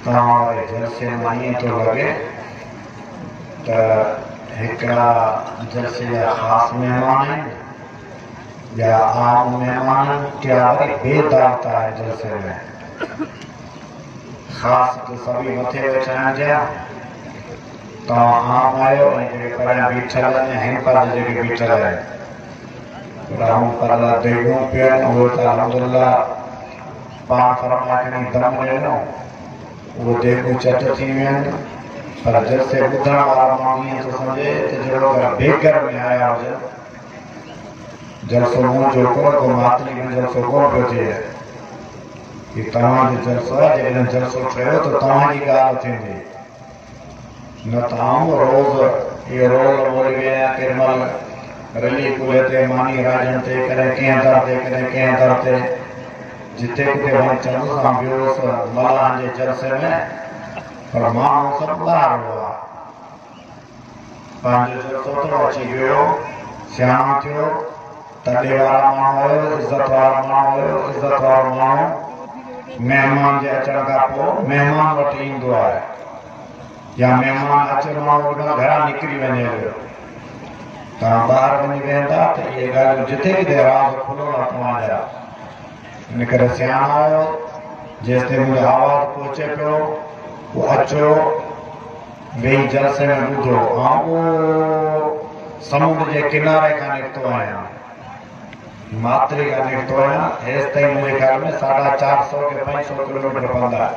तव्हां जलसे में ईअं थो लॻे त हिकिड़ा जलसे जा ख़ासि महिमान आहिनि या आम महिमान टिया वरी बेदावत आहे जलसे में। ख़ासि त सभई मथे वेठा आहिनि जा तव्हां आम आहियो ऐं जेके परियां बीठल आहिनि हिन पासे जेके बीठल आहिनि रहूं पर देगूं पियूं आहिनि उहे त अलहमदुलिल्लाह पाण फरमा खणी दम ॾिनो उहे देगूं चट थी वियूं आहिनि। पर जलसे ॿुधण वारा माण्हू ईअं थो सम्झे त जहिड़ो बेघर में आया हुजनि। जलसो मुंहुं जो कोन को मातरी में जलसो कोन पियो थिए कि तव्हांजो जलसो आहे। जॾहिं जलसो थियो त तव्हांजी ॻाल्हि थींदी न त आऊं रोज़ इहो रोल ॿोली विया केॾी महिल रली कुले ते मानी राजन ते कॾहिं कंहिं दर ते कॾहिं कंहिं दर ते जिते किथे वञी चङो सां वियोसि मल्हान जे जलसे में पर माण्हू सभु ॿाहिरि वियो आहे। पंहिंजो जलसो थो अची वियो सियाणो थियो तॾहिं वारा माण्हू हुयो इज़त वारो माण्हू हुयो इज़त वारो माण्हू महिमान जे अचण खां पोइ महिमान वटि ईंदो आहे या महिमान अचे माण्हू घरां निकिरी वञे पियो। तव्हां ॿाहिरि वञी वेंदा त इहे ॻाल्हियूं जिते किथे राज़ खुलो आहे तव्हांजा। इन करे सियाणो आहियो जेसिताईं मुंहिंजो आवाज़ु पहुचे पियो उहो अचो वेही जलसे में ॿुधो। ऐं उहो समुंड जे किनारे खां निकितो आहियां मातरी खां निकितो आहियां हेसि ताईं मुंहिंजे ख़्याल में 450 के 500 किलोमीटर पंध आहे।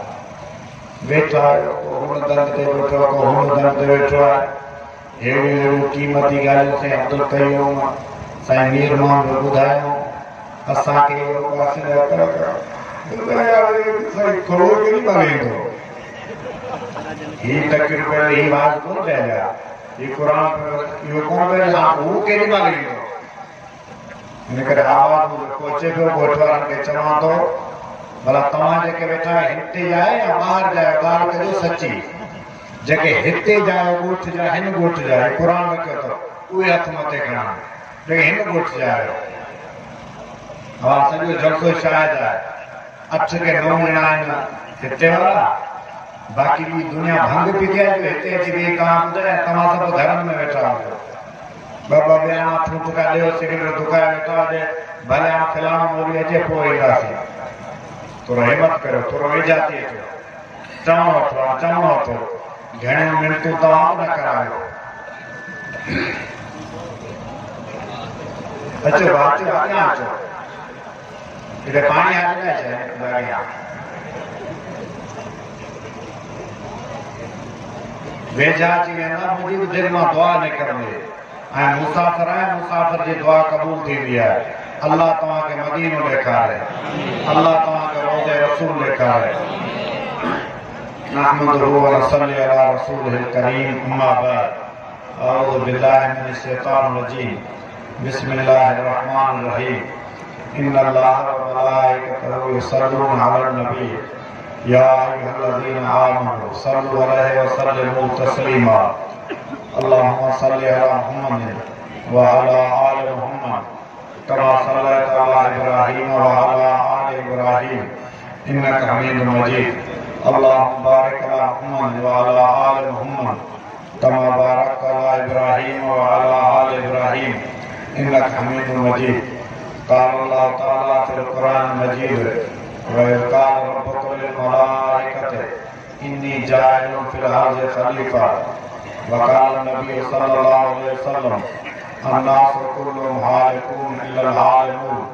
वेठो आहे हुन दंद ते वेठो आहे को हुन दंद ते वेठो आहे। अहिड़ियूं अहिड़ियूं क़ीमती ॻाल्हियूं साईं अब्दुल क़यूम साईं मीर मोहम्मद ॿुधायूं असांखे ही टकिर पे ही बात कोन पहला ये कुरान यो कोन पहला वो केड़ी मांग लो इन करे आवाज पहुचे पियो गोठवारनि खे चवां थो भला तव्हां जेके वेठा हिते जाए या ॿाहिरि जाए ॻाल्हि कजो सची। जेके हिते जाए ॻोठ जा हिन ॻोठ जा क़ुरान रखियो अथव उहे हथ मथे खणा जेके हिन ॻोठ जा आहियो। हा सॼो जलसो शायदि आहे 8 के 9 ॼणा आहिनि हिते वारा बाक़ी भी दुनिया भंग पी गया जो हिते अची ॿिए काम ॿुधाए तव्हां सभु घरनि में वेठा हुजो ॿ ॿिया ठूठका ॾियो सिगरेट दुकाए वेठा हुजे भले फलाणो मोली अचे पोइ ईंदासीं। थोरो हिमत करियो थोरो वेझा थी अचो चवणो थो घणियूं मिनटूं तव्हां न करायो। अचो अचो अॻियां अचो हिते पाणी आहे वेझा अची वेंदा मुंहिंजी बि दिलि मां दुआ निकिरंदी ऐं मुसाफ़िर आहे मुसाफ़िर जी दुआ क़बूल थींदी आहे। अल्लाह तव्हांखे मदीनो ॾेखारे अल्लाह तव्हांखे रोज़े रसूल ॾेखारे। नहमदुहु व नसल्ली अला रसूलिहिल करीम अम्मा बाद अऊज़ु बिल्लाहि मिनश शैतानिर रजीम बिस्मिल्लाहिर रहमानिर रहीम इन्नल्लाह व मलाइकतहु युसल्लूना अलन नबी या अय्युहल्लज़ीना आमनू सल्लु अलैहि व सल्लिमू तस्लीमा अल्लाहुम्मा सल्लि अला मुहम्मद व अला आलि मुहम्मद कमा सल्लैता अला इब्राहीम व अला आलि इब्राहीम इन्नका हमीदुम मजीद अल्लाहुम्मा बारिक अला मुहम्मद व अला आलि मुहम्मद कमा बारकता अला इब्राहीम व अला आलि इब्राहीम इन्नका हमीदुम मजीद क़ाल अल्लाहु तआला फिल क़ुरानिल मजीद وَقَالَ رَبُّكَ لِلْمَلَائِكَةِ إِنِّي جَاعِلٌ فِي الْأَرْضِ خَلِيفَةً وَقَالَ النَّبِيُّ صَلَّى اللَّهُ عَلَيْهِ وسلم النَّاسُ كُلُّهُمْ هَالِكُونَ إِلَّا الْعَالِمُونَ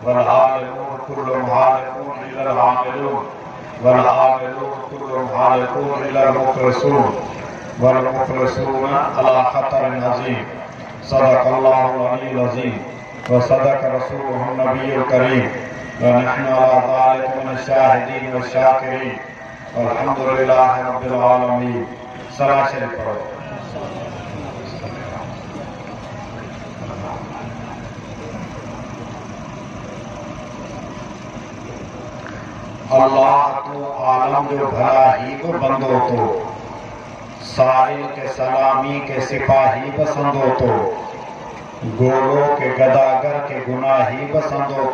وَالْعَالِمُونَ كُلُّهُمْ هَالِكُونَ إِلَّا الْعَامِلُونَ وَالْعَامِلُونَ كُلُّهُمْ هَالِكُونَ إِلَّا الْمُخْلِصُونَ وَالْمُخْلِصُونَ عَلَى خَطَرٍ عَظِيمٍ صدق الله العلي العظيم وصدق رسوله النبي الكريم ونحن على ذلك من الشاهدين والشاكرين والحمد لله رب العالمين। सलाह शरीफ पढ़ो। अल्लाह तो आलम जो भला ही को बंदो तो साहिल के सलामी के सिपाही बसंदो तो गोलो के गदागर के गुनाही बसंदो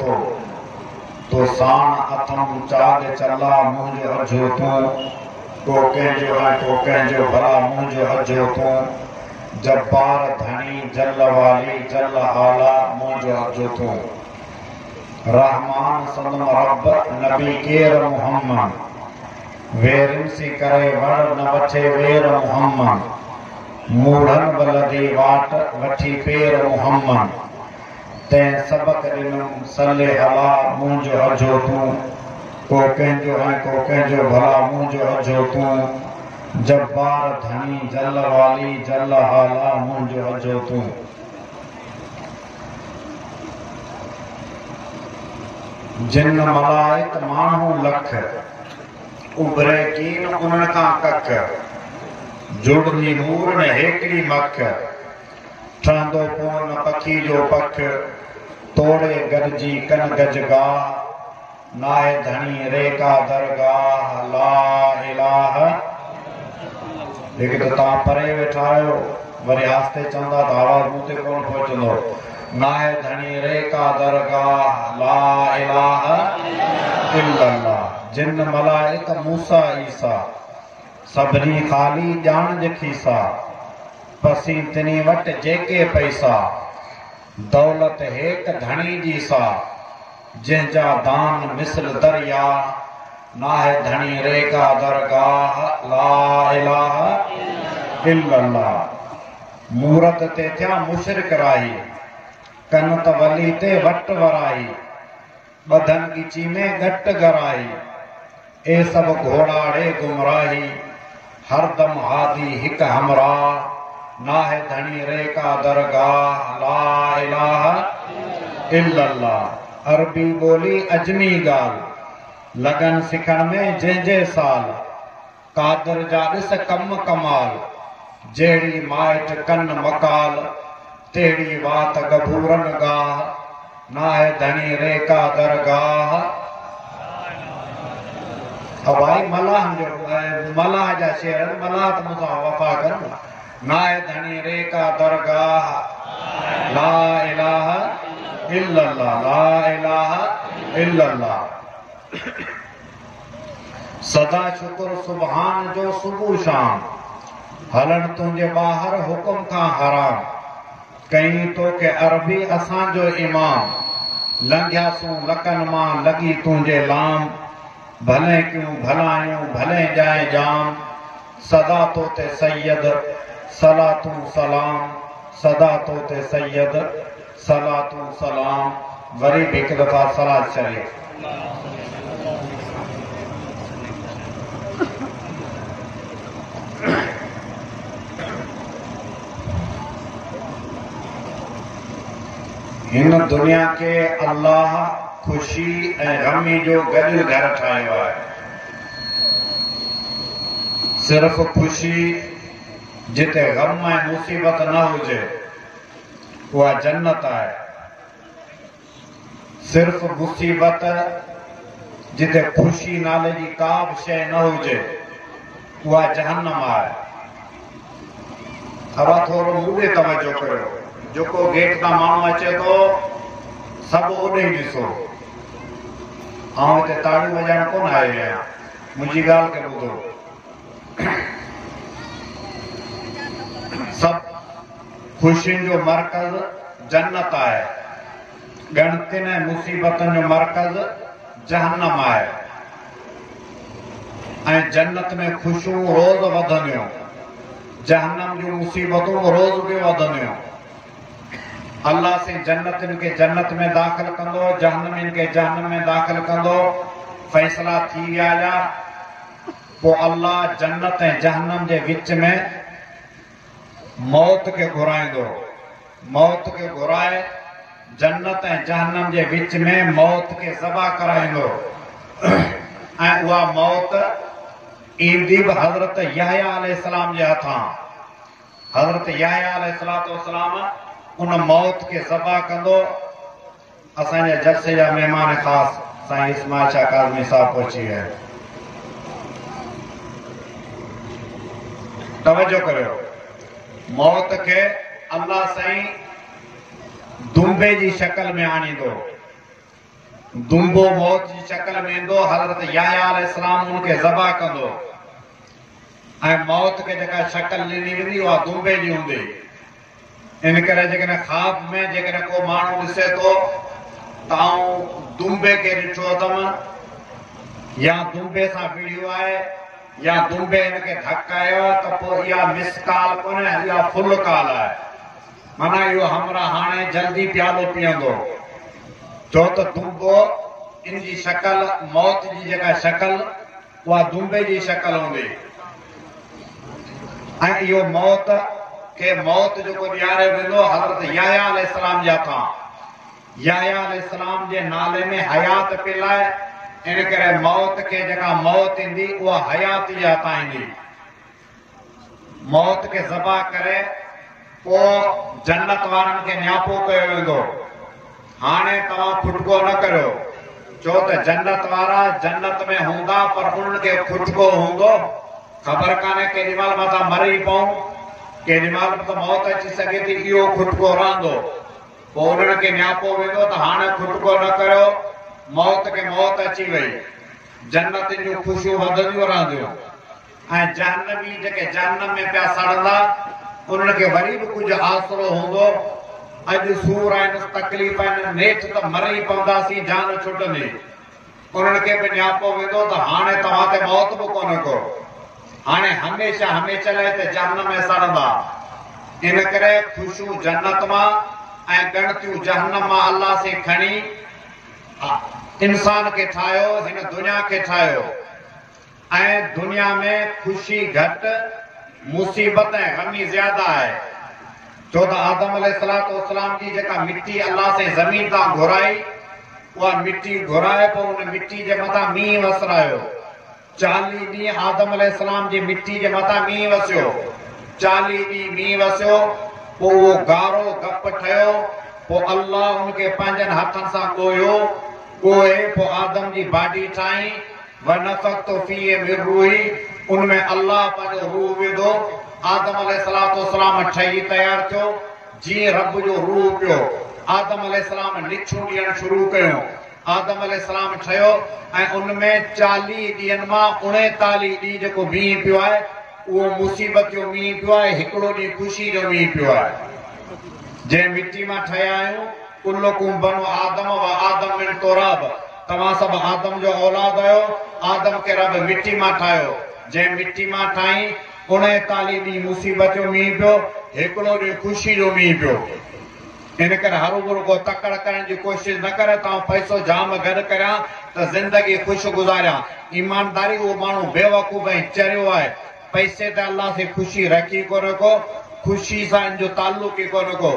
तो साण अथम चाल चला मुंहिंजो अझो तूं को कंहिंजो है को कंहिंजो भला मुंहिंजो अजो तूं जब्बार धनी जल वाली जल आला मुंहिंजो अजो तूं रहमान सदम रब नबी केर मुहम्मद वेरिन सी करे वड़ न वठे वेर मुहम्मद मूढ़न बलदी वाट वठी पेर मुहम्मद तैं सबक ॾिनुम सले अला मुंहिंजो अजो तूं को कंहिंजो है को कंहिंजो भला मुंहिंजो अजो तूं जब्बार धनी जल वाली जल आला मुंहिंजो अजो तूं जिन मलाइक माण्हू लख उभरे कीन उन खां कख जुड़नी नूर न हेकड़ी मख ठहंदो कोन पखी जो पख तोड़े गॾिजी कन गजगाह नाहे धनी रेका दरगाह ला इलाहा हिकु त तव्हां परे वेठा आहियो वरी आस्ते चवंदा त आवाज़ मूं ते कोन पहुचंदो नाहे धनी रेका दरगाह ला इलाहा इल्लल्लाह जिन मलाइक मूसा ईसा सभिनी ख़ाली ॼाण जखीसा पसी तिनी वटि जेके पैसा दौलत हेक धणी जी सा जंहिंजा दान मिसल दरिया नाहे धनी रेका दरगाह ला इलाहा इल्लल्लाह मूरत ते थिया मुशरिक राही कन त वली ते वट वराई बधन गिची में घट गराई ए सब घोड़ाड़े गुमराही हरदम हादी हिक हमरा नाहे धनी रेका दरगाह ला इलाहा इल्लल्लाह अरबी बोली अजमी गाल लगन सिखण में जंहिंजे साल कादर जा ॾिस कम कमाल जहिड़ी माइट कन मकाल तेड़ी वात गभूरन गाह नाहे धनी रेका दरगाह भाई मलाह जा शेर मलाह त मूंसां वफ़ा कर नाहे धनी रेका दरगाह ला इलाहा इल्लल्लाह ला इलाहा इल्लल्लाह सदा शुक्र सुभान जो सुबह शाम हलन तुंहिंजे ॿाहिर हुकुम खां हराम कई तो के अरबी असां जो इमाम लंघियासूं लकन मां लगी तुंहिंजे लाम भले क्यों भलायूं भले जाए जाम सदा तो ते सैयद सलातू सलाम सदा तो ते सैयद सलातू सलाम वरी भी हिकु दफ़ा सलात शरीफ़ इन दुनिया के अल्लाह खुशी ऐं गमी जो गॾु घर ठाहियो आहे सिर्फ़ खुशी जिते गम ऐं मुसीबत न हुजे उहा जन्नत आहे सिर्फ़ मुसीबत जिते खुशी नाले जी का बि शइ न हुजे उहा जहन्नम आहे अब थोरो मूं ॾे तवजो कयो जेको गेट तां माण्हू अचे थो सभु ओॾे ई ॾिसो आउं हिते ताड़ियूं वॼाइण कोन आयो आहियां मुंहिंजी ॻाल्हि खे ॿुधो सभु ख़ुशियुनि जो मर्कज़ जन्नत आहे ॻणतियुनि ऐं मुसीबतुनि जो मर्कज़ जहन्नम आहे ऐं जन्नत में ख़ुशियूं रोज़ वधंदियूं जहन्नम जूं मुसीबतूं रोज़ बि वधंदियूं अल्लाह से जन्नतिन के जन्नत में दाखिल कंदो जहन्नमिन के जहन्नम में दाखिल कंदो फैसला थी विया पोइ अल्लाह जन्नत ऐं जहन्नम जे विच में मौत के घुराईंदो मौत के घुराए जन्नत ऐं जहन्नम जे विच में मौत के ज़बा कराईंदो ऐं उहा मौत ईंदी बि हज़रत यहया अलैहिस्सलाम जे हथां हज़रत यहया अलैहिस्सलाम उन मौत के ज़बा कंदो असांजे जलसे जा मेहमान ख़ासि साईं इस्माइल शाह काज़मी साहब पहुची विया तवज्जो करियो मौत के अल्लाह साईं दुंबे जी शक्ल में आणींदो दुंबो मौत जी शक्ल में ईंदो हज़रत यहया अलैहिस्सलाम उनके ज़बा कंदो मौत के जगह शक्ल ॾिनी वेंदी उहा दुंबे जी हूंदी। इन करे जेकॾहिं ख़्वाब में जेकॾहिं को माण्हू ॾिसे थो त आउं दुंबे खे ॾिठो अथमि या दुंबे सां विढ़ियो आहे या दुंबे हिनखे धकायो त पोइ इहा मिस कॉल कोन्हे, इहा फुल कॉल आहे। माना इहो हमरा हाणे जल्दी प्यालो पीअंदो, छो त दुंबो इन जी शक्ल मौत जी जेका शक्ल उहा दुंबे जी शक्ल हूंदी। ऐं इहो मौत खे मौत जेको ॾियारियो वेंदो हज़रत याहया अलैहिस्सलाम जा था। याहया अलैहिस्सलाम जे नाले में हयात पियल आहे, इन करे मौत खे जेका मौत ईंदी उहा हयात जा था ईंदी। मौत खे ज़बह करे पोइ जन्नत वारनि खे न्यापो कयो वेंदो। हाणे तव्हां खुटको न करियो, छो त जन्नत वारा जन्नत में हूंदा पर उन्हनि खे खुटको हूंदो, ख़बर कान्हे केॾी महिल मथां मरी पऊं, केॾी महिल त मौत अची सघे थी, इहो खुटको रहंदो। पोइ उन्हनि खे न्यापो वेंदो त हाणे खुटको न करियो, मौत खे मौत अची वई। जन्नत जूं ख़ुशियूं वधंदियूं रहंदियूं। ऐं जहन्नमी जेके जहन्नम में पिया सड़ंदा उन्हनि खे वरी बि कुझु आसरो हूंदो, अॼु सूर आहिनि, तकलीफ़ आहिनि, नेठि त मरी पवंदासीं, जान छुटंदी। उन्हनि खे बि न्यापो वेंदो त हाणे तव्हां ते मौत बि कोन्हे को, हाणे हमेशह हमेशह लाइ त जहन्नम में सड़ंदा। इन करे ख़ुशियूं जन्नत मां ऐं गणतियूं जहन्नम मां अल्लाह से खणी इंसान खे ठाहियो, हिन दुनिया खे ठाहियो। ऐं दुनिया में ख़ुशी घटि, मुसीबत ऐं गमी ज्यादा आहे, छो त आदम अलैहिस्सलाम जी जेका मिट्टी अल्लाह से ज़मीन तां घुराई, उहा मिट्टी घुराए पोइ उन मिट्टी जे मथां मींहुं वसरायो। 40 ॾींहं आदम अलैहिस्सलाम जी मिट्टी जे मथां मींहुं वसियो, 40 ॾींहं मींहुं वसियो, पोइ उहो गारो गप ठहियो। पोइ अल्लाह उनखे पंहिंजनि हथनि सां ॻोयो, ॻोहे पोइ आदम जी बाडी ठाही। वनफ़ख़्तु फ़ीहि मिन रूही, उनमें अल्लाह पंहिंजो रूह विधो। आदम अलैहिस्सलाम ठही तयारु थियो, जीअं रब जो रूह पियो। आदम अलैहिस्सलाम निछूं ॾियणु शुरू कयूं। आदम अलैहिस्सलाम ठहियो ऐं उनमें 40 ॾींहंनि मां 39 ॾींहं जेको मींहुं पियो आहे उहो मुसीबत जो मींहुं पियो आहे, हिकिड़ो ॾींहुं ख़ुशी जो मींहुं पियो आहे। जंहिं मिट्टी मां ठहिया आहियूं, कुल्लुकुम बनु आदम व आदम मिन तुराब, तव्हां सभु आदम जो औलाद आहियो। आदम खे रब मिट्टी मां ठाहियो, जंहिं मिट्टी मां ठाही 39 ॾींहं मुसीबत जो मींहुं पियो, हिकिड़ो ॾींहुं ख़ुशी जो मींहुं पियो। इन करे हरू भरू को तकड़ करण जी कोशिशि न करे, तव्हां पैसो जाम गॾु करियां त ज़िंदगी ख़ुशि गुज़ारियां। ईमानदारी उहो माण्हू बेवकूफ़ ऐं चरियो आहे, पैसे ते अल्लाह से ख़ुशी रखी कोन्हे को, ख़ुशी सां इन जो ताल्लुक ई कोन्हे को।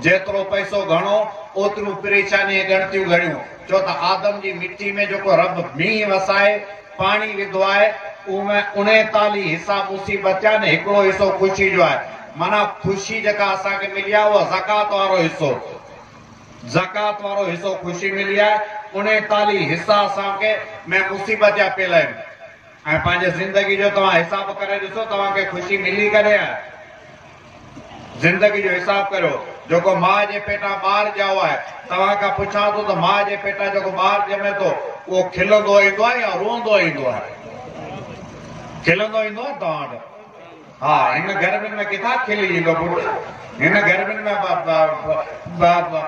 जेतिरो पैसो घणो ओतिरियूं परेशानी ऐं ॻणतियूं घणियूं, छो त आदम जी मिट्टी में जेको रब मींहुं वसाए पाणी विधो आहे उनमें 39 हिसा मुसीबत आहे न, हिकिड़ो हिसो ख़ुशी जो आहे। माना ख़ुशी जेका असांखे मिली आहे उहा ज़कात वारो हिसो, ज़कात वारो हिसो ख़ुशी मिली आहे। 39 हिसा असांखे में मुसीबत जा पियल आहिनि। ऐं पंहिंजे ज़िंदगी जो तव्हां हिसाब करे ॾिसो, तव्हांखे ख़ुशी मिली करे आहे। ज़िंदगी जो हिसाब करियो, जेको माउ जे पेटां ॿारु ॼाओ आहे, तव्हां खां पुछां थो त माउ जे पेटां जेको ॿारु ॼमे थो उहो खिलंदो ईंदो आहे या रोअंदो ईंदो आहे? खिलंदो ईंदो आहे तव्हां वटि? हा, हिन गर्मियुनि में किथां खिली ईंदो पुटु? हिन गर्मियुनि में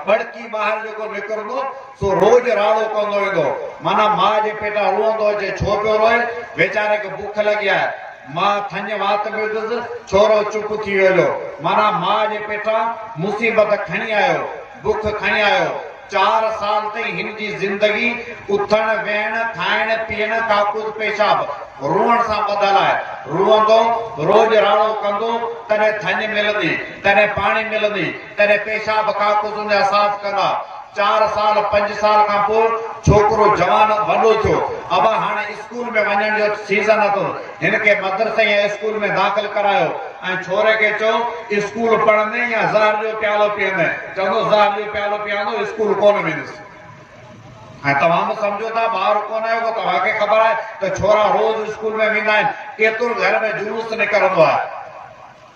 बड़की ॿाहिरि जेको निकिरंदो सो रोज़ राड़ो कंदो ईंदो। माना माउ जे पेटां रोअंदो अचे, छो पियो रोए? वीचारे खे बुख लॻी आहे, मां थञ वात में विधुसि, छोरो चुप थी वियो। माना माउ जे पेटां मुसीबत खणी आयो, बुख खणी आयो। 4 साल ताईं हिन जी ज़िंदगी उथण वेहण खाइण पीअण काकुस पेशाब रोअण सां ॿधल आहे। रोअंदो, रोज़ राड़ो कंदो, तॾहिं थञ मिलंदी, तॾहिं पाणी मिलंदी, तॾहिं पेशाब काकुस उनजा साफ़ कंदा। 4 साल 5 साल खां पोइ छोकिरो जवान वॾो थियो, अब हाणे स्कूल में वञण जो सीज़न अथो, हिनखे मदरसे या स्कूल में दाख़िल करायो ऐं छोरे खे चओ स्कूल पढ़ंदे या ज़हर जो प्यालो पीअंदे? चवंदो ज़हर जो प्यालो पीअंदो, स्कूल कोन वेंदुसि। ऐं तव्हां बि सम्झो था ॿार कोन आहियो, तव्हांखे ख़बर आहे त छोरा रोज़ स्कूल में वेंदा आहिनि, केतिरो घर में जुलूस निकिरंदो आहे।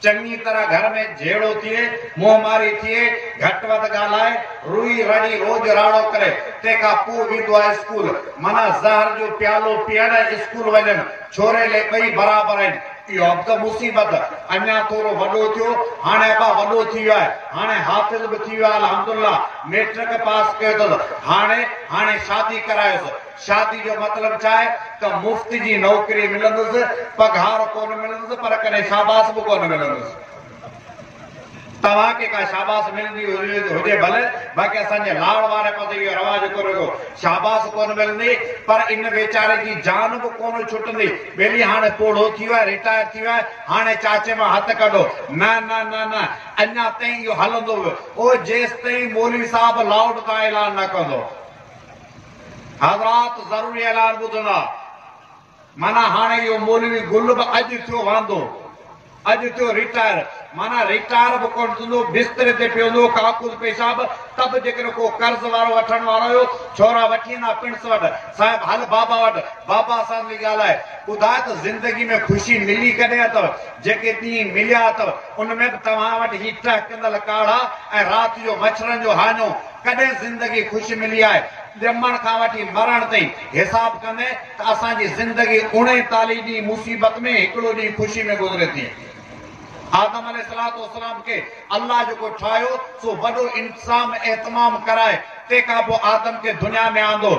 चङी तरह घर में झेड़ो थिए, मुंहमारी थिए, घटि वधि ॻाल्हाए, रुई रड़ी रोज़ राड़ो करे, तंहिंखां पोइ वेंदो आहे स्कूल। माना ज़हर जो प्यालो पीअण स्कूल वञनि, छोरे लाइ ॿई बराबरि आहिनि। इहो अब त मुसीबत अञा थोरो वॾो थियो हाणे अबा वॾो थी वियो आहे हाणे हाफ़िज़ बि थी वियो आहे अल्हम्दुलिल्लाह मैट्रिक पास कयो अथसि हाणे शादी करायोसि शादी जो मतलब छा आहे त मुफ्त जी नौकरी मिलंदुसि पघार कोन मिलंदुसि पर कॾहिं शाबाश बि कोन मिलंदुसि तव्हांखे का शाबाश मिलंदी हुजे भले बाक़ी असांजे लाड़ वारे पासे इहो रवाज कोन्हे को शाबाश कोन मिलंदी पर इन वेचारे जी जान बि कोन छुटंदी ॿेली हाणे पोड़ो थी वियो आहे रिटायर थी वियो आहे हाणे चाचे मां हथ कढो न न न न अञा ताईं इहो हलंदो वियो ओ जेसि ताईं मौलवी साहिब लाउड तां ऐलान न कंदो हज़रात ज़रूरी ऐलान ॿुधंदा माना हाणे इहो मौलवी गुल बि अॼु थियो वांदो अॼु थियो रिटायर माना रिटायर बि कोन थींदो बिस्तरे ते पियो हूंदो काकूस पेशाब तब जेकर को कर्ज़ वारो वठण वारो हुयो छोरा वठी वेंदा पिणस वटि साहिब हल बाबा वटि बाबा सां बि ॻाल्हाए ॿुधाए त ज़िंदगी में ख़ुशी मिली कॾहिं अथव जेके ॾींहं मिलिया अथव उनमें बि तव्हां वटि ही टहकंदल काढ़ा ऐं राति जो मच्छरनि जो हाञो कॾहिं ज़िंदगी ख़ुशि मिली आहे ॼमण खां वठी मरण ताईं हिसाब कंदे त असांजी ज़िंदगी 39 ॾींहं मुसीबत में हिकिड़ो ॾींहुं ख़ुशी में गुज़रे थी आदम अलैहिस्सलाम के अल्लाह जो को ठायो सो वॾो इंतज़ाम एतमाम कराए तंहिंखां पोइ आदम के दुनिया में आंदो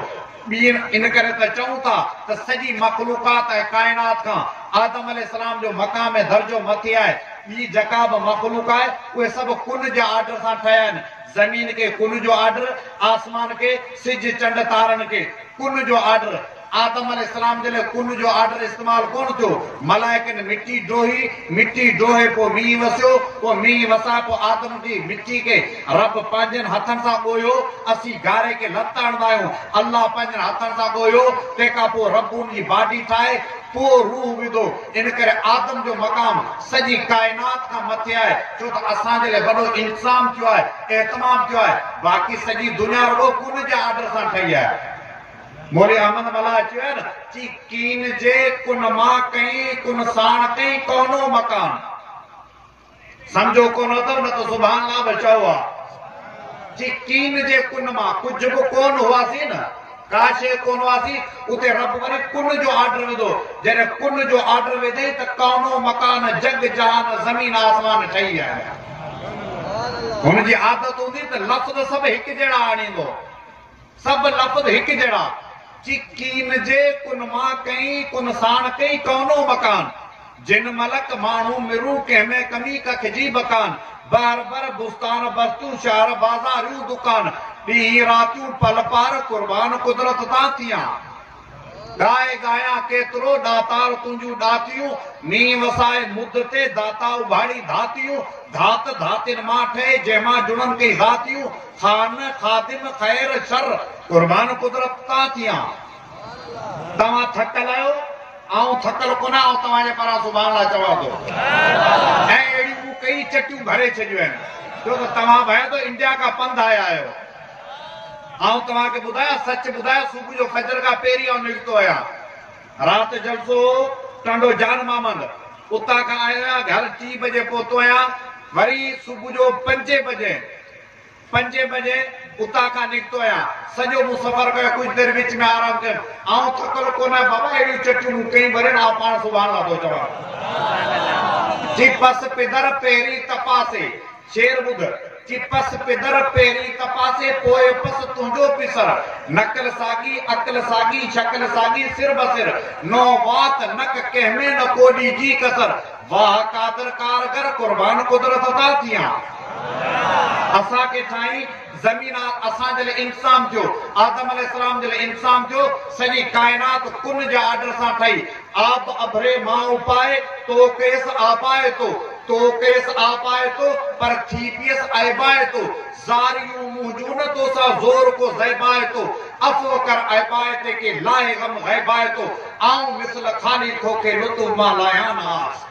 इन करे त चऊं था त सॼी मखलूकात ऐं काइनात खां आदम अलैहिस्सलाम जो मक़ाम ऐं दर्जो मथे आहे ॿी जेका बि मखलूक आहे उहे सभु कुन जे आर्डर सां ठहिया आहिनि ज़मीन के कुन जो आर्डर आसमान के सिज चंड तारनि के कुन जो आर्डर आदम अलैहिस्सलाम जे लाइ कुन जो आर्डर इस्तेमाल कोन थियो मलाइकनि मिट्टी ॾोहे पोइ मींहुं वसियो पोइ मींहुं वसा पोइ आदम जी मिट्टी के रब पंहिंजनि हथनि सां ॻोयो असीं गारे के लत हणंदा आहियूं अल्लाह पंहिंजनि हथनि सां ॻोयो तंहिंखां पोइ रब उनजी बाडी ठाहे पोइ रूह विधो इन करे आदम जो मक़ाम सॼी काइनात खां मथे आहे छो त असांजे लाइ वॾो इंतज़ाम थियो आहे एतमाम थियो आहे बाक़ी सॼी दुनिया रुॻो कुन जे आर्डर सां ठही आहे मौली अहमद मला अची वियो न चई कीन जे कुन मां कई कुन साण कई कोनो मकान समझो कोन अथव न त सुभान अल्लाह बि चओ आहे चई कीन जे कुन मां कुझु बि कोन हुआसीं न का शइ कोन हुआसीं उते रब वरी कुन जो आर्डर विधो जॾहिं कुन जो आर्डर विधई त कोनो मकान जग जहान ज़मीन आसमान ठही आया हुनजी आदत हूंदी त लफ़्ज़ सभु हिकु जहिड़ा आणींदो सभु लफ़्ज़ हिकु जहिड़ा कीन जे कुन मां कई कुन साण कई कोनो मकान जिन मलक माण्हू मिरू कंहिंमें कमी कखिजी बकान बार बार बुस्तान बस्तू शहर बाज़ारियूं दुकान ॾींहं रातियूं पल पार कुर्बान कुदरत तां थियां गाए गाया केतिरो दातार तुंहिंजूं ॾातियूं मींहुं वसाए मुद ते दाता उभाड़ी धातियूं धात धातिन मां ठहे जंहिंमां जुड़नि कई ज़ातियूं खान खादिम ख़ैर शर कुर्बान कुदरत तां थियां तव्हां थकल आहियो आऊं थकल कोन आहियां तव्हांजे पारां सुभाणे अल्लाह चवां थो ऐं अहिड़ियूं कई चटियूं भरे छॾियूं आहिनि छो त तव्हां भया तो इंडिया खां पंधि आया आहियो आऊं तव्हांखे ॿुधायां सच ॿुधायां सुबुह जो फजर खां पहिरीं आऊं निकितो आहियां राति जलसो टंडो जान मामंद उतां खां आयो आहियां घर 3 बजे पहुतो आहियां वरी सुबुह जो 5 बजे उतां खां निकितो आहियां सॼो मूं सफ़र कयो कुझु देरि विच में आराम कयो आऊं थकल कोन आहियां बाबा अहिड़ियूं चटियूं मूं कई भरे आऊं पाण सुभाणे लाइ थो चवां चिपस पिदर पहिरीं तपासे शेर ॿुध चिपस पिदर पहिरीं तपासे पोइ पस तुंहिंजो पिसर नकल साॻी अकल साॻी शकल साॻी सिर बसिर नो वात नक कंहिंमें न कोॾी जी कसर वाह कादर कारगर कुर्बान कुदरत था थियां असांखे ठाही ज़मीन असांजे लाइ इंतज़ाम थियो आदम अलैहिस्सलाम जे लाइ इंतज़ाम थियो सॼी काइनात कुन जे आर्डर सां ठही आप अभरे मां उपाए तो केस आपाए तो केस आपाए तो पर थी पियस आइबाए तो ज़ारियूं मुहजून तो सा ज़ोर को ज़ैबाए तो अफ़व कर आइबाए ते के लाए गम ग़ैबाए तो आऊं मिसल खाली खोके लुत्फ़ मां लाया नास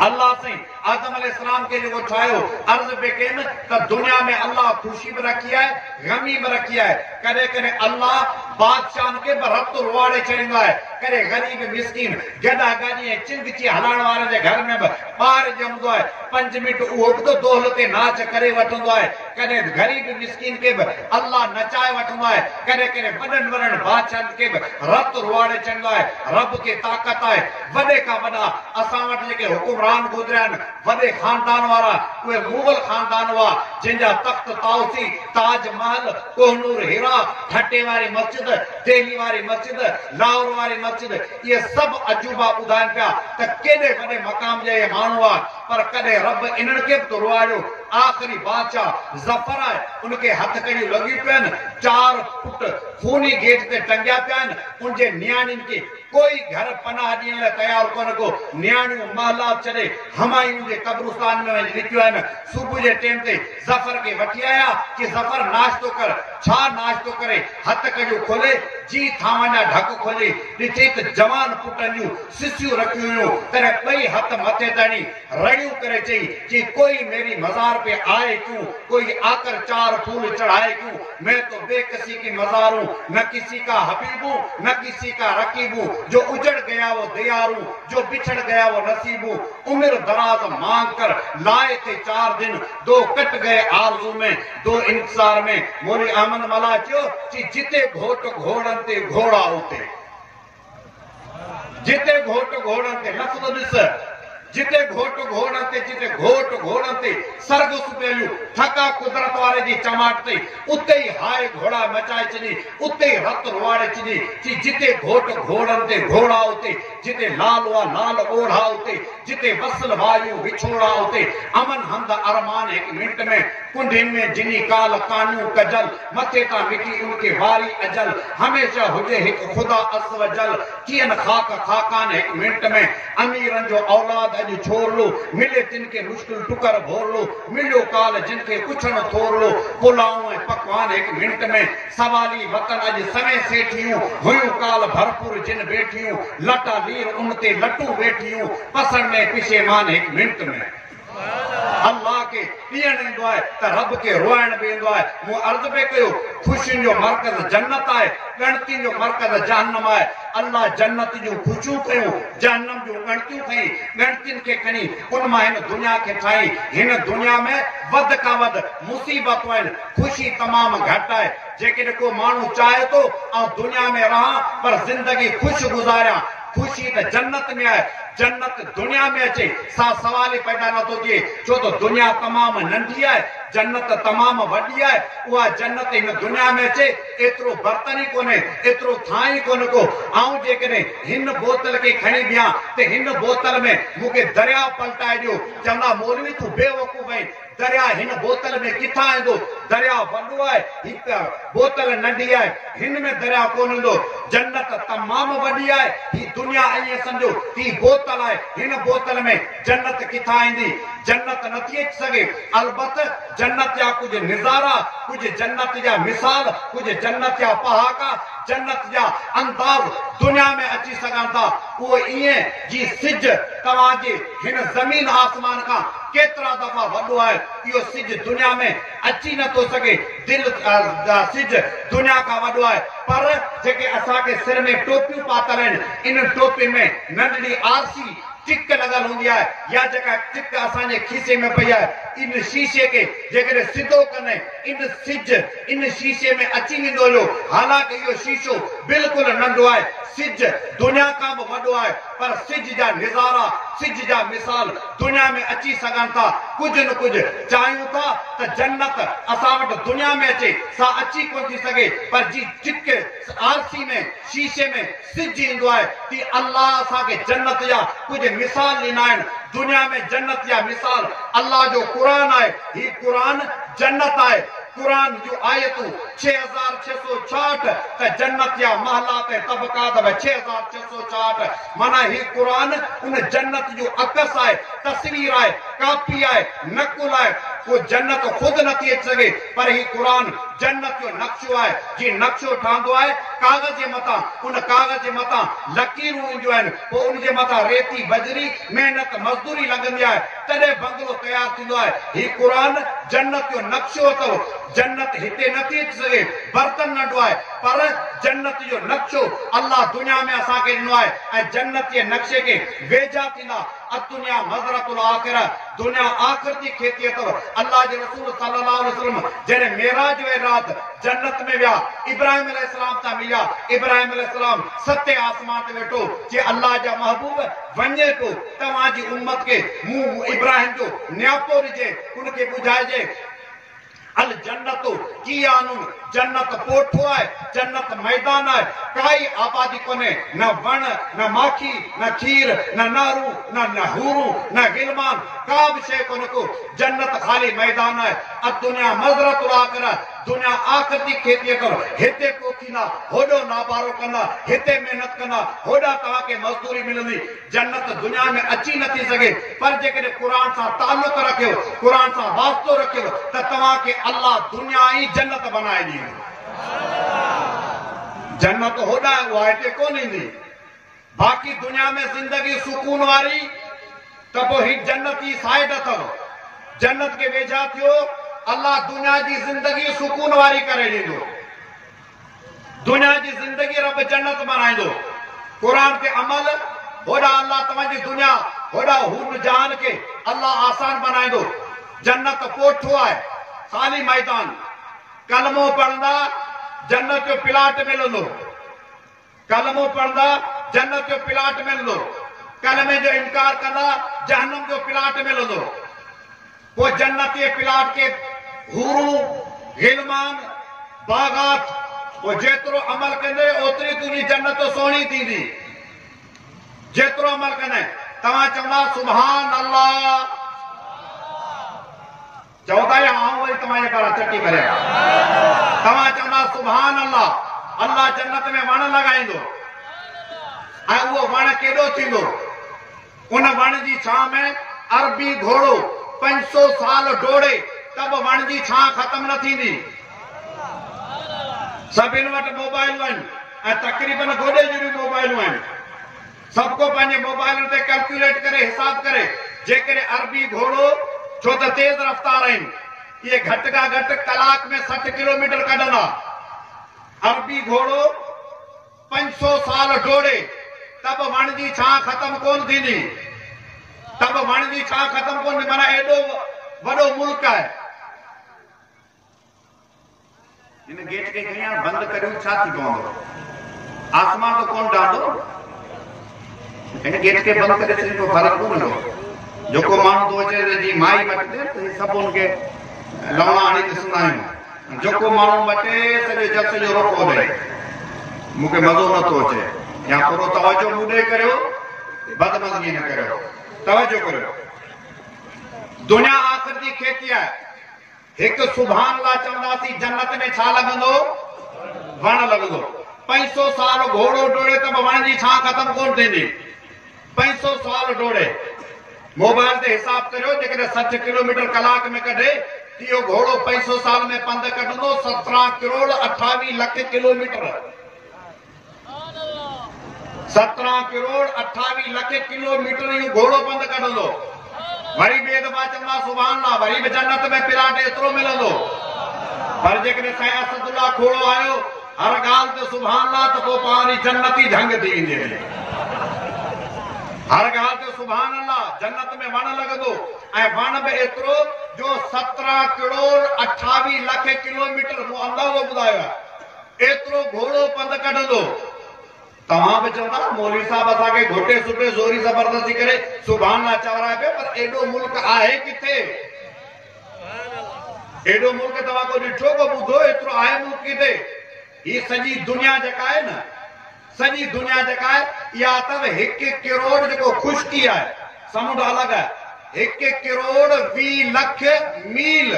अल्लाह से आदम अलैहिस्सलाम के जो ठायो अर्ज पे के न त दुनिया में अल्लाह खुशी भी रखी है गमी भी रखी है कदे कदे अल्लाह बादशाह के रत रुवाड़े छड़ींदो है करे गरीब मिस्किन गदा गाजी चिंगची हलाण वारे जे घर में बार जमदो है 5 मिनट वो तो दोहल ते नाच करे वठंदो है कने गरीब मिस्किन के अल्लाह नचाए वठंदो है करे करे बडन वरण बादशाह के रत रुवाड़े चंदो है रब के ताकत है वडे का वडा असा वट जे के हुकुमरान गुजरन वडे खानदान वाला वे मुगल खानदान हुआ जिनजा तख्त ताउसी ताजमहल कोहनूर हीरा ठट्टे वाली मस्जिद दिल्ली वाली मस्जिद लाहौर वाली मस्जिद ये सब अजूबा बुधान पिया त केडे वडे मकाम जे मानू आ पर कदे रब इन्हन के तो रुआयो आखिरी बादशाह जफर है उनके हथ कड़ी लगी पेन 4 फुट खूनी गेट ते टंगिया पेन उनजे न्याणिन के कोई घर पनाह ॾियण लाइ तयार कोन को न्याणियूं महलात छॾे हमायूं जे कब्रिस्तान में लिखियो आहिनि सुबुह जे टाइम ते ज़फर के वठी आया कि ज़फर नाश्तो कर छा नाश्तो करे हथ कजो खोले जी थावन जा ढक खोले ॾिठे त जवान पुटनि जूं सिसियूं रखियूं हुयूं पर ॿई हथ मथे ताणी रड़ियूं करे चई कि कोई मेरी मज़ार पे आए क्यों कोई आकर 4 फूल चढ़ाए क्यों मैं तो बेकसी की मज़ार हूँ न किसी का हबीब हूँ न किसी का रकीब हूँ जो उजड़ गया वो दयारू जो बिछड़ गया वो नसीबू उम्र दराज मांग कर लाए थे 4 दिन 2 कट गए आरज़ू में 2 इंतजार में मोरी अमन मला चयो कि जिते घोट घोड़न ते घोड़ा होते जिते घोट घोड़न ते लफ्ज़ ॾिस जिते घोट घोड़न ते जिते घोट घोड़न ते सरगुस पेलियूं थका कुदरत वारे जी चमाट ते उते ही हाय घोड़ा मचाए छॾी उते ही रत रुवाड़े छॾी कि जिते घोट घोड़न ते घोड़ा उते जिते लाल हुआ लाल ओढ़ा उते जिते वसल वायु विछोड़ा उते अमन हमद अरमान 1 मिनट में कुंडिन में जिनी काल कानू कजल मथे ता मिटी उनके वारी अजल हमेशा हुजे हिक खुदा असवजल कियन खाक खाकान 1 मिनट में अमीरन जो औलाद अज छोड़ लो मिले तिनके मुश्किल टुकर भोर लो मिलो काल जिनके कुछन थोर लो पुलाव पकवान 1 मिनट में सवाली वतन अज समय सेठियूं हुयूं काल भरपूर जिन बैठियूं लटा लीर उनते लटू बैठियूं पसंद में पिशेमान 1 मिनट में अल्लाह के पियण ईंदो आहे त रब के रोइण बि ईंदो आहे मूं अर्ज़ पे कयो खुशियुनि जो मर्कज़ जन्नत आहे गणतियुनि जो मर्कज़ जहन्नम आहे अल्लाह जन्नत जूं खुशियूं कयूं जहन्नम जूं गणतियूं खई गणतियुनि खे खणी उन मां हिन दुनिया खे ठाही हिन दुनिया में वध का वध मुसीबतूं आहिनि खुशी तमामु घटि आहे जेकॾहिं को माण्हू चाहे थो ऐं दुनिया में रहां पर ज़िंदगी ख़ुशि गुज़ारियां खुशी त जन्नत में आहे जन्नत दुनिया में अचे सा सवाल ही पैदा न थो थिए छो तो दुनिया तमाम नंढी है जन्नत तमाम वडी है उहा जन्नत इन दुनिया में अचे एतरो बर्तन ही कोने एतरो थाई कोने को आऊं जे करे हिन बोतल के खणी बिया ते हिन बोतल में मुके दरिया पलटाए दियो चवंदा मौलवी तू बेवकूफ है दरिया हिन बोतल में किथा आंदो दरिया वडो है हिक बोतल नंढी है हिन में दरिया कोन हूंदो जन्नत तमाम वडी है ही दुनिया आई समझो ही बोतल है हिन बोतल में जन्नत किथा आंदी जन्नत न थी सके अलबत जन्नत या कुछ नजारा कुछ जन्नत या मिसाल कुछ जन्नत या पहाका जन्नत या अंदाज दुनिया में अची सघन था वो इए जी सिज तवाजे हिन जमीन आसमान का केतरा दफा वडो है यो सिज दुनिया में अची न तो सके दिल सिज दुनिया का वडो है पर जेके असा के सिर में टोपियूं पातल आहिनि इन टोपी में नंढड़ी आरसी टिक लगल होंदी है या जगह टिक असांजे खीसे में पई है इन शीशे के जेकॾहिं सिधो कने इन सिज इन शीशे में अची वेंदो हुयो हालांकि इहो शीशो बिल्कुलु नंढो आहे सिज दुनिया का भी वडो है पर सिज जा नजारा सिज जा मिसाल दुनिया में अची सघन था कुछ न कुछ चाहियूं था त जन्नत असां वटि दुनिया में अचे सा अची कोन थी सके पर जी टिक आरसी में शीशे में सिज ईंदो आहे कि अल्लाह असांखे जन्नत जा कुछ मिसाल ॾिना आहिनि दुनिया में जन्नत या मिसाल अल्लाह जो कुरान है ही कुरान जन्नत है कुरान जो आयतूं 6666 त जन्नत या महलात तबकात 6666 माना ही कुरान उन जन्नत जो अकस है तस्वीर है कापी है नकुल है वो जन्नत खुद न थी सके पर ही कुरान जन्नत जो नक्शो है जी नक्शो ठांदो है कागज जे मता उन कागज जे मता लकीरूं ईंदियूं आहिनि पोइ उन जे मता रेती बजरी मेहनत मजदूरी लगंदी है तॾहिं बंगलो तयार थींदो आहे। ही क़ुरान जन्नत जो नक्शो अथव। जन्नत हिते नथी अची सघे, बर्तन नंढो आहे, पर जन्नत जो नक्शो अल्लाह दुनिया में असांखे ॾिनो आहे ऐं जन्नत जे नक्शे खे वेझा थींदा। अदुनिया मज़रतुल आख़िरा, दुनिया आख़िरती खेती अथव। अल्लाह जे रसूल सल्लल्लाहु अलैहि वसल्लम जॾहिं मेराज वे रात जन्नत में विया, इब्राहिम अलैहिस्सलाम सां मिलिया। इब्राहिम अलैहिस्सलाम सते आसमान ते वेठो, जे अल्लाह जा महबूब वञे पियो तव्हांजी उम्मत खे मूं इब्राहिम जो न्यापो ॾिजे, उनखे ॿुधाइजे अल जन्नत कियानुन, जन्नत पोठो आहे, जन्नत मैदान आहे, काई आबादी कोन्हे, न वण, न माखी, न खीर, न नारू, न नहूरू, न गिलमान, का बि शइ कोन्हे को। जन्नत खाली मैदान आहे। दुनिया मज़रतुल आख़िरा, दुनिया आख़िरती खेती अथव। हिते पोखींदा, होॾो नाबारो कंदा, हिते महिनत कंदा, होॾा तव्हांखे मज़दूरी मिलंदी। जन्नत दुनिया में अची नथी सघे, पर जेकॾहिं क़ुरान सां तालुक़ रखियो, क़ुरान सां वास्तो रखियो, त तव्हांखे अल्लाह दुनिया ई जन्नत बनाए ॾींदो। जन्नत होॾा आहे, उहा हिते कोन ईंदी। बाक़ी दुनिया में ज़िंदगी सुकून वारी, त पोइ ही जन्नत जी साइड अथव। जन्नत खे वेझा थियो, अल्लाह दुनिया जी ज़िंदगी सुकून वारी करे ॾींदो। दुनिया जी ज़िंदगी रब जन्नत बनाईंदो। क़ुरान ते अमल, होॾा अल्लाह तव्हांजी दुनिया, होॾा हुन जहान खे अल्लाह आसान बनाईंदो। जन्नत पोठो आहे, खाली मैदान। कलमो पढ़ंदा, जन्नत जो प्लाट मिलंदो। कलमो पढ़ंदा, जन्नत जो प्लाट मिलंदो। कलमे जो इनकार कंदा, जहन्नम जो प्लाट मिलंदो। पोइ जन्नत जे प्लाट के हूरू, गिलमान, बागात, पोइ जेतिरो अमल कंदे ओतिरी तुंहिंजी जन्नत सोणी थींदी। जेतिरो अमल कंदे तव्हां चवंदा सुभान अल्लाह, चवंदा या आऊं वरी तव्हांजे पारां चटी भरियां। तव्हां चवंदा सुभान अल्लाह, अल्लाह जन्नत में वण लॻाईंदो ऐं उहो वण केॾो थींदो। उन वण जी छां में अरबी घोड़ो 500 साल डोड़े त बि वण जी छां ख़तम न थींदी। सभिनि वटि मोबाइलूं आहिनि ऐं तक़रीबन गोॾे जहिड़ियूं मोबाइलूं आहिनि। सभु को पंहिंजे मोबाइलुनि ते कैलकुलेट करे हिसाब करे, जेकॾहिं अरबी घोड़ो, छो त तेज़ रफ़्तार आहिनि, इहे घटि खां घटि कलाक में 60 किलोमीटर कढंदा। अरबी घोड़ो 500 साल डोड़े त बि वण जी छां ख़तम कोन थींदी। त बि वण जी छां ख़तम कोन थींदी। माना एॾो वॾो मुल्क आहे। हिन गेट खे खणी बंदि करियो, छा थी पवंदो? आसमान तो कोन डांदो। हिन गेट खे बंदि करे छॾी, को फ़र्क़ु कोन हूंदो। जेको माण्हू थो अचे जी माई वटि त सभु हुनखे लवणा हणी ॾिसंदा आहियूं। जेको माण्हू वटे सॼो जग सॼो रोको ॾे, मूंखे मज़ो नथो अचे, या थोरो तवजो मूं ॾे करियो, बदमज़गी न करियो, तवजो करियो। दुनिया आख़िर जी खेती आहे। हिकु सुभान अल्लाह चवंदासीं, जन्नत में छा लॻंदो? वण लॻंदो। 500 साल घोड़ो डोड़े त वण जी छां ख़तम कोन थींदी। 500 साल डोड़े। मोबाइल ते हिसाब करियो, जेकॾहिं 60 किलोमीटर कलाक में कढे, इहो घोड़ो 500 साल में पंधु कढंदो 17 करोड़ 28 लख किलोमीटर। 17 करोड़ 28 लख किलोमीटर इहो घोड़ो पंधु कढंदो। वरी ॿिए दफ़ा चवंदा सुभान अल्लाह, वरी बि जन्नत में प्लाट एतिरो मिलंदो। पर जेकॾहिं साईं असदुल्ला खोड़ो आयो हर ॻाल्हि ते सुभान अल्लाह, त पोइ पाणी जन्नत ई ढंग थी वेंदी। हर ॻाल्हि ते सुभान अल्लाह, जन्नत में वण लॻंदो ऐं वण बि एतिरो जो 17 करोड़ 28 लख किलोमीटर, मूं अंदाज़ो ॿुधायो आहे, एतिरो घोड़ो पंधु कढंदो। तव्हां बि चवंदा मौलवी साहब असांखे घोटे सुटे ज़ोरी ज़बरदस्ती करे सुभान अल्लाह चवराए पियो, पर एॾो मुल्क आहे किथे? एॾो मुल्क तव्हां को ॾिठो, को ॿुधो? एतिरो आहे मुल्क किथे? ही सॼी दुनिया जेका आहे न, सॼी दुनिया जेका आहे, इहा अथव 1 करोड़ जेको खुश्की आहे, समुंड अलॻि आहे, 1 करोड़ 20 लख मील,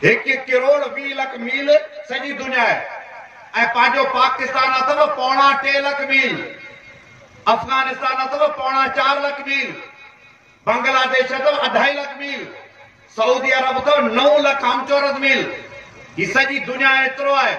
1 करोड़ 20 लख मील सॼी दुनिया आहे। ऐं पंहिंजो पाकिस्तान अथव 2.25 लख मील, अफगानिस्तान अथव 4.25 लख मील, बांग्लादेश अथव 2.5 लख मील, सऊदी अरब अथव 9 लख हमचौरस मील। ही सॼी दुनिया एतिरो आहे।